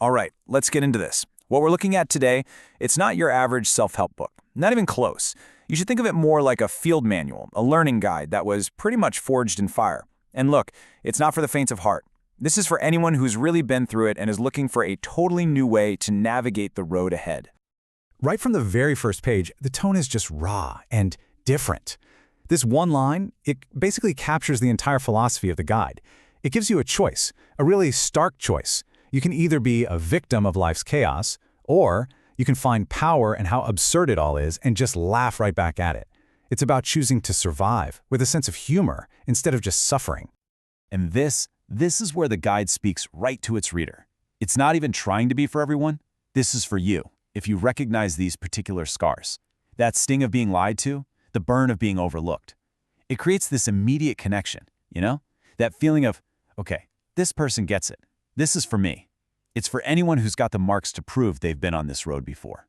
All right, let's get into this. What we're looking at today, it's not your average self-help book. Not even close. You should think of it more like a field manual, a learning guide that was pretty much forged in fire. And look, it's not for the faint of heart. This is for anyone who's really been through it and is looking for a totally new way to navigate the road ahead. Right from the very first page, the tone is just raw and different. This one line, it basically captures the entire philosophy of the guide. It gives you a choice, a really stark choice. You can either be a victim of life's chaos, or you can find power in how absurd it all is and just laugh right back at it. It's about choosing to survive with a sense of humor instead of just suffering. And this is where the guide speaks right to its reader. It's not even trying to be for everyone. This is for you, if you recognize these particular scars. That sting of being lied to, the burn of being overlooked. It creates this immediate connection, you know? That feeling of, okay, this person gets it. This is for me. It's for anyone who's got the marks to prove they've been on this road before.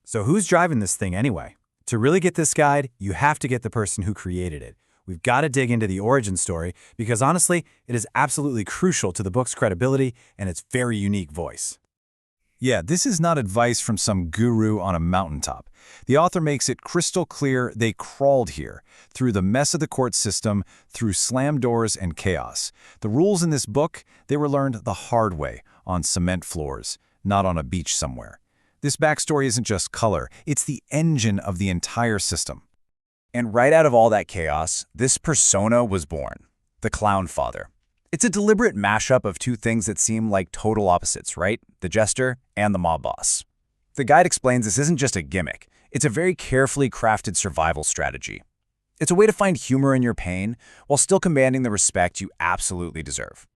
So who's driving this thing anyway? To really get this guide, you have to get the person who created it. We've got to dig into the origin story because honestly, it is absolutely crucial to the book's credibility and its very unique voice. Yeah, this is not advice from some guru on a mountaintop. The author makes it crystal clear they crawled here, through the mess of the court system, through slammed doors and chaos. The rules in this book, they were learned the hard way, on cement floors, not on a beach somewhere. This backstory isn't just color, it's the engine of the entire system. And right out of all that chaos, this persona was born, the Clown Father. It's a deliberate mashup of two things that seem like total opposites, right? The jester and the mob boss. The guide explains this isn't just a gimmick. It's a very carefully crafted survival strategy. It's a way to find humor in your pain while still commanding the respect you absolutely deserve.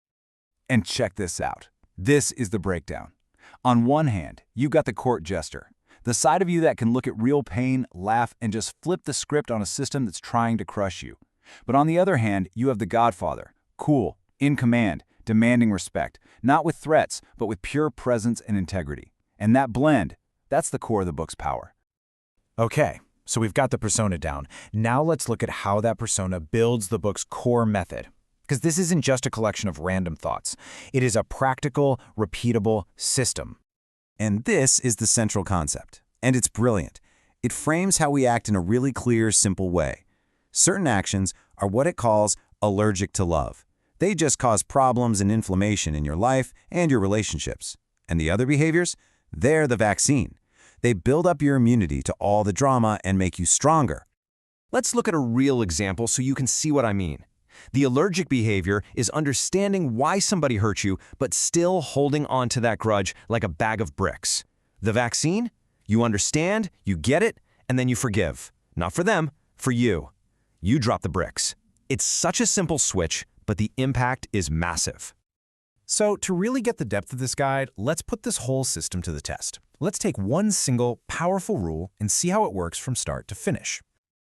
And check this out. This is the breakdown. On one hand, you've got the court jester, the side of you that can look at real pain, laugh, and just flip the script on a system that's trying to crush you. But on the other hand, you have the Godfather, cool, in command, demanding respect, not with threats, but with pure presence and integrity. And that blend, that's the core of the book's power. Okay, so we've got the persona down. Now let's look at how that persona builds the book's core method. Because this isn't just a collection of random thoughts. It is a practical, repeatable system. And this is the central concept. And it's brilliant. It frames how we act in a really clear, simple way. Certain actions are what it calls allergic to love. They just cause problems and inflammation in your life and your relationships. And the other behaviors? They're the vaccine. They build up your immunity to all the drama and make you stronger. Let's look at a real example so you can see what I mean. The allergic behavior is understanding why somebody hurt you, but still holding on to that grudge like a bag of bricks. The vaccine? You understand, you get it, and then you forgive. Not for them, for you. You drop the bricks. It's such a simple switch, but the impact is massive. So to really get the depth of this guide, let's put this whole system to the test. Let's take one single, powerful rule and see how it works from start to finish.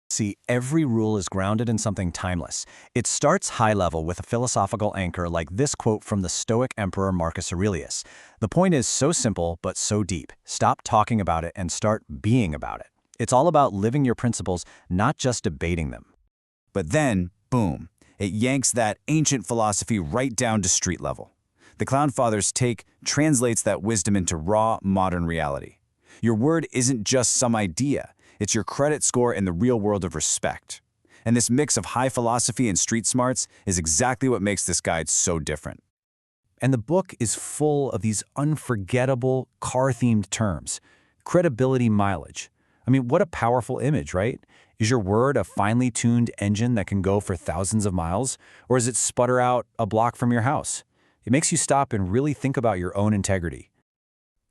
See, every rule is grounded in something timeless. It starts high level with a philosophical anchor like this quote from the Stoic Emperor Marcus Aurelius. The point is so simple, but so deep. Stop talking about it and start being about it. It's all about living your principles, not just debating them. But then, boom, it yanks that ancient philosophy right down to street level. The Clown Father's take translates that wisdom into raw, modern reality. Your word isn't just some idea. It's your credit score in the real world of respect. And this mix of high philosophy and street smarts is exactly what makes this guide so different. And the book is full of these unforgettable car-themed terms. Credibility mileage. I mean, what a powerful image, right? Is your word a finely tuned engine that can go for thousands of miles? Or does it sputter out a block from your house? It makes you stop and really think about your own integrity.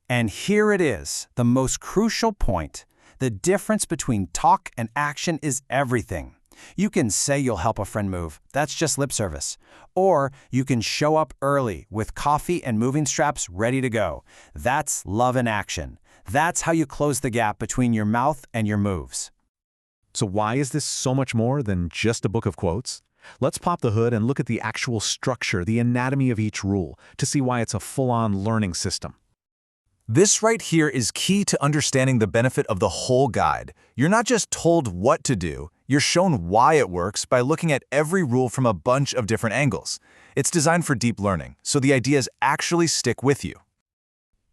And here it is, the most crucial point. The difference between talk and action is everything. You can say you'll help a friend move. That's just lip service. Or you can show up early with coffee and moving straps ready to go. That's love in action. That's how you close the gap between your mouth and your moves. So why is this so much more than just a book of quotes? Let's pop the hood and look at the actual structure, the anatomy of each rule, to see why it's a full-on learning system. This right here is key to understanding the benefit of the whole guide. You're not just told what to do, you're shown why it works by looking at every rule from a bunch of different angles. It's designed for deep learning, so the ideas actually stick with you.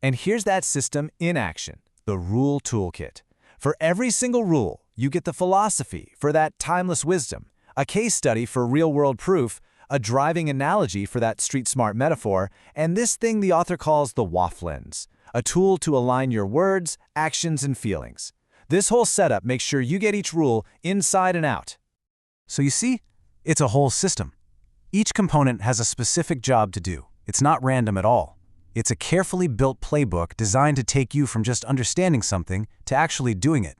And here's that system in action, the Rule Toolkit. For every single rule, you get the philosophy for that timeless wisdom, a case study for real-world proof, a driving analogy for that street-smart metaphor, and this thing the author calls the WAF lens, a tool to align your words, actions, and feelings. This whole setup makes sure you get each rule inside and out. So you see, it's a whole system. Each component has a specific job to do. It's not random at all. It's a carefully built playbook designed to take you from just understanding something to actually doing it.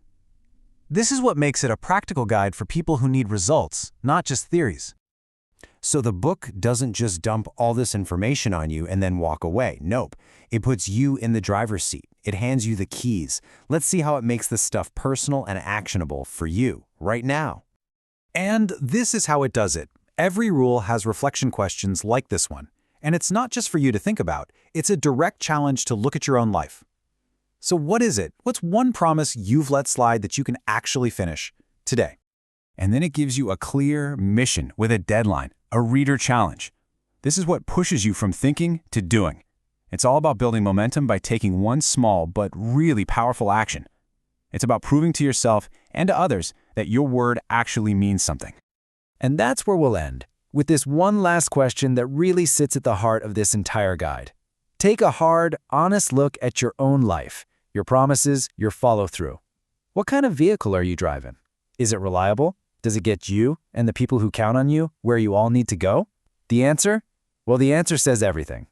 This is what makes it a practical guide for people who need results, not just theories. So the book doesn't just dump all this information on you and then walk away. Nope. It puts you in the driver's seat. It hands you the keys. Let's see how it makes this stuff personal and actionable for you right now. And this is how it does it. Every rule has reflection questions like this one. And it's not just for you to think about. It's a direct challenge to look at your own life. So what is it? What's one promise you've let slide that you can actually finish today? And then it gives you a clear mission with a deadline, a reader challenge. This is what pushes you from thinking to doing. It's all about building momentum by taking one small but really powerful action. It's about proving to yourself and to others that your word actually means something. And that's where we'll end, with this one last question that really sits at the heart of this entire guide. Take a hard, honest look at your own life, your promises, your follow-through. What kind of vehicle are you driving? Is it reliable? Does it get you and the people who count on you where you all need to go? The answer? Well, the answer says everything.